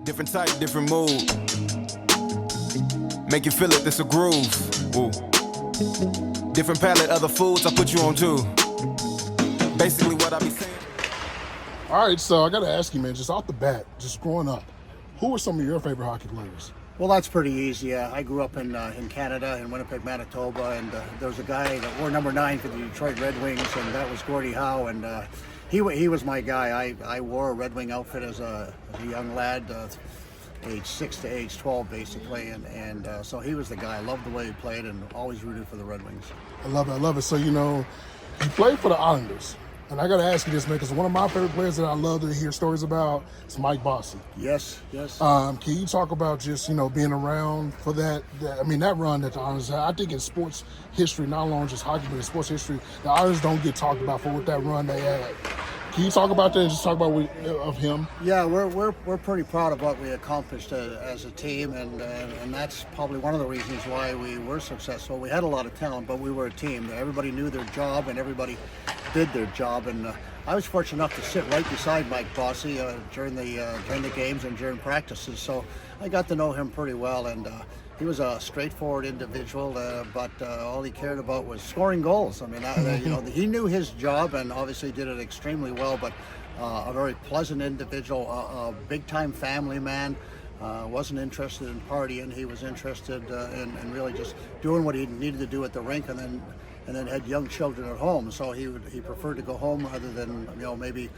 Different type, different mood. Make you feel it, it's a groove. Ooh. Different palette, other foods I put you on too. Basically what I be saying. All right, so I got to ask you, man, just off the bat, just growing up, who were some of your favorite hockey players? Well, that's pretty easy. I grew up in Canada, in Winnipeg, Manitoba, and there was a guy that wore number 9 for the Detroit Red Wings, and that was Gordie Howe, and he was my guy. I wore a Red Wing outfit as a young lad, age 6 to age 12, basically, and so he was the guy. I loved the way he played, and always rooted for the Red Wings. I love it. So, you played for the Islanders. And I got to ask you this, man, because one of my favorite players that I love to hear stories about is Mike Bossy. Yes. Can you talk about just, being around for that run that the Islanders had? I think in sports history, not only just hockey, but in sports history, the Islanders don't get talked about for what that run they had. Can you talk about that and just talk about of him? Yeah, we're pretty proud of what we accomplished as a team, and that's probably one of the reasons why we were successful. We had a lot of talent, but we were a team. Everybody knew their job, and everybody did their job. And I was fortunate enough to sit right beside Mike Bossy during the games and during practices, so I got to know him pretty well. And he was a straightforward individual, but all he cared about was scoring goals. I mean, he knew his job and obviously did it extremely well, but a very pleasant individual, a big-time family man. Wasn't interested in partying. He was interested in really just doing what he needed to do at the rink, and then had young children at home. So he preferred to go home rather than maybe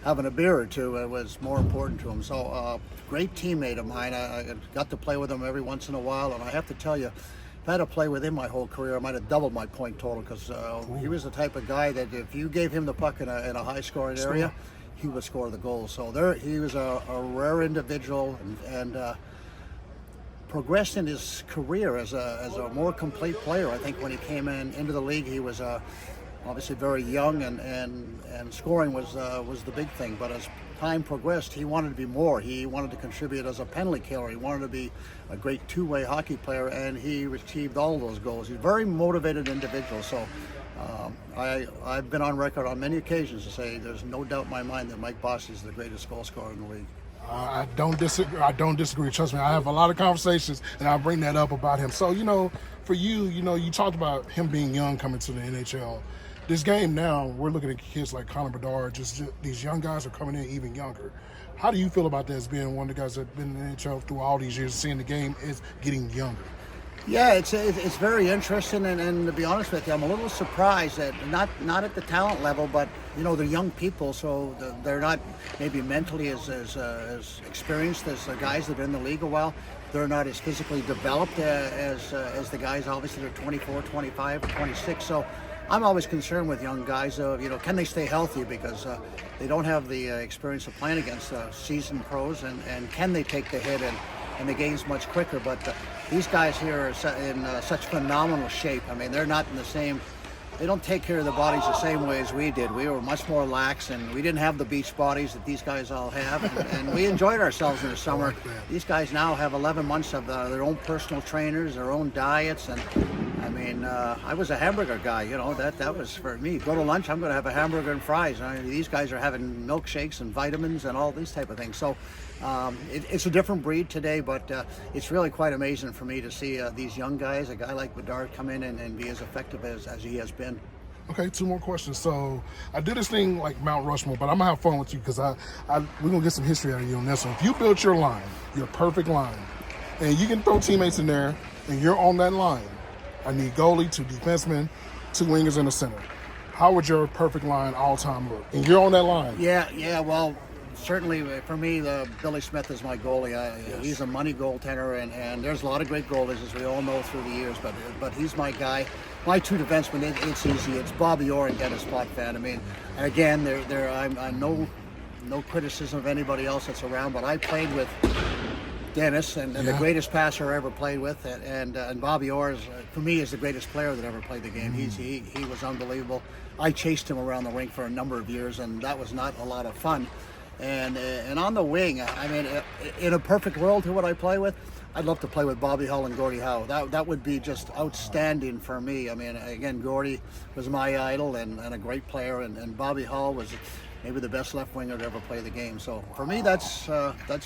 having a beer or two. It was more important to him. So great teammate of mine. I got to play with him every once in a while, and I have to tell you, if I had to play with him my whole career, I might have doubled my point total, because he was the type of guy that if you gave him the puck in a high-scoring area, he would score the goals. So he was a rare individual, and progressed in his career as a more complete player. I think when he came into the league, he was obviously very young, and scoring was the big thing. But as time progressed, he wanted to be more. He wanted to contribute as a penalty killer. He wanted to be a great two-way hockey player, and he achieved all those goals. He's a very motivated individual. So I've been on record on many occasions to say there's no doubt in my mind that Mike Bossy is the greatest goal scorer in the league. I don't disagree. Trust me, I have a lot of conversations, and I'll bring that up about him. So, for you, you talked about him being young coming to the NHL. This game now, we're looking at kids like Connor Bedard. Just these young guys are coming in even younger. How do you feel about that as being one of the guys that's been in the NHL through all these years, seeing the game is getting younger? Yeah, it's very interesting, and to be honest with you, I'm a little surprised that not at the talent level, but they're young people, so they're not maybe mentally as experienced as the guys that are in the league a while. They're not as physically developed as the guys. Obviously, they're 24, 25, 26. So I'm always concerned with young guys. Can they stay healthy, because they don't have the experience of playing against seasoned pros, and can they take the hit and the game's much quicker. But these guys here are in such phenomenal shape. I mean, they're not in the same. They don't take care of their bodies the same way as we did. We were much more lax, and we didn't have the beach bodies that these guys all have, and we enjoyed ourselves in the summer. These guys now have 11 months of their own personal trainers, their own diets, and I mean, I was a hamburger guy. That was for me. Go to lunch, I'm going to have a hamburger and fries. These guys are having milkshakes and vitamins and all these type of things. So it's a different breed today, but it's really quite amazing for me to see these young guys, a guy like Bedard, come in and be as effective as he has been. Okay, 2 more questions. So I do this thing like Mount Rushmore, but I'm gonna have fun with you, because we're gonna get some history out of you on this one. If you built your line, your perfect line, and you can throw teammates in there, and you're on that line, I need goalie, 2 defensemen, 2 wingers, and a center. How would your perfect line all time look? And you're on that line. Yeah. Well, certainly for me, Billy Smith is my goalie. Yes. He's a money goaltender, and there's a lot of great goalies, as we all know through the years. But he's my guy. My 2 defensemen, it's easy. It's Bobby Orr and Dennis Potvin. I mean, again, I'm no criticism of anybody else that's around, but I played with Dennis, and the greatest passer I ever played with, and Bobby Orr for me is the greatest player that ever played the game. He was unbelievable. I chased him around the rink for a number of years, and that was not a lot of fun. And on the wing, I mean, in a perfect world, who would I play with? I'd love to play with Bobby Hull and Gordie Howe. That would be just outstanding for me. I mean, again, Gordie was my idol and a great player, and Bobby Hull was maybe the best left winger to ever play the game. So for me, that's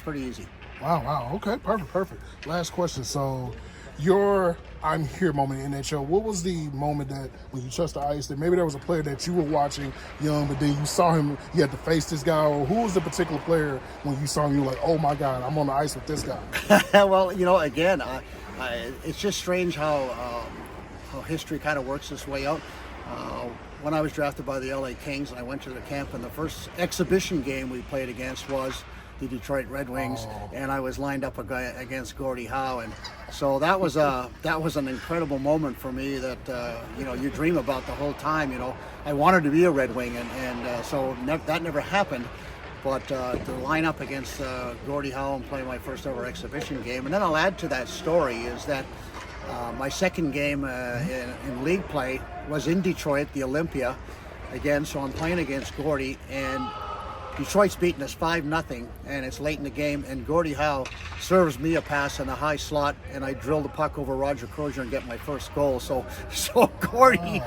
pretty easy. Wow. Okay, perfect. Last question. So, your I'm here moment in NHL, what was the moment that when you touched the ice that maybe there was a player that you were watching young, but then you saw him, you had to face this guy, or who was the particular player when you saw him, you were like, oh my God, I'm on the ice with this guy? Well, again, it's just strange how history kind of works this way out. When I was drafted by the LA Kings and I went to the camp, and the first exhibition game we played against was the Detroit Red Wings, and I was lined up against Gordie Howe, and so that was an incredible moment for me that you dream about the whole time. I wanted to be a Red Wing, and so that never happened. But to line up against Gordie Howe and play my first ever exhibition game, and then I'll add to that story is that my second game in league play was in Detroit, the Olympia, again. So I'm playing against Gordie, and Detroit's beating us 5-0, and it's late in the game, and Gordie Howe serves me a pass in a high slot, and I drill the puck over Roger Crozier and get my first goal. So Gordie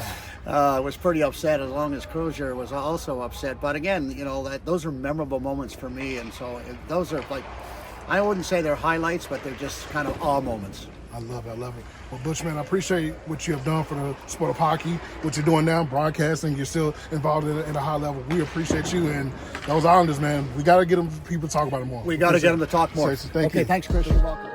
was pretty upset, as long as Crozier was also upset. But again, those are memorable moments for me, and so those are like, I wouldn't say they're highlights, but they're just kind of awe moments. I love it. Well, Butch, man, I appreciate what you have done for the sport of hockey, what you're doing now, broadcasting. You're still involved in a high level. We appreciate you, and those Islanders, man, we got to get people to talk about it more. We got to get them to talk more. Thank you. Okay, thanks, Chris. You're welcome.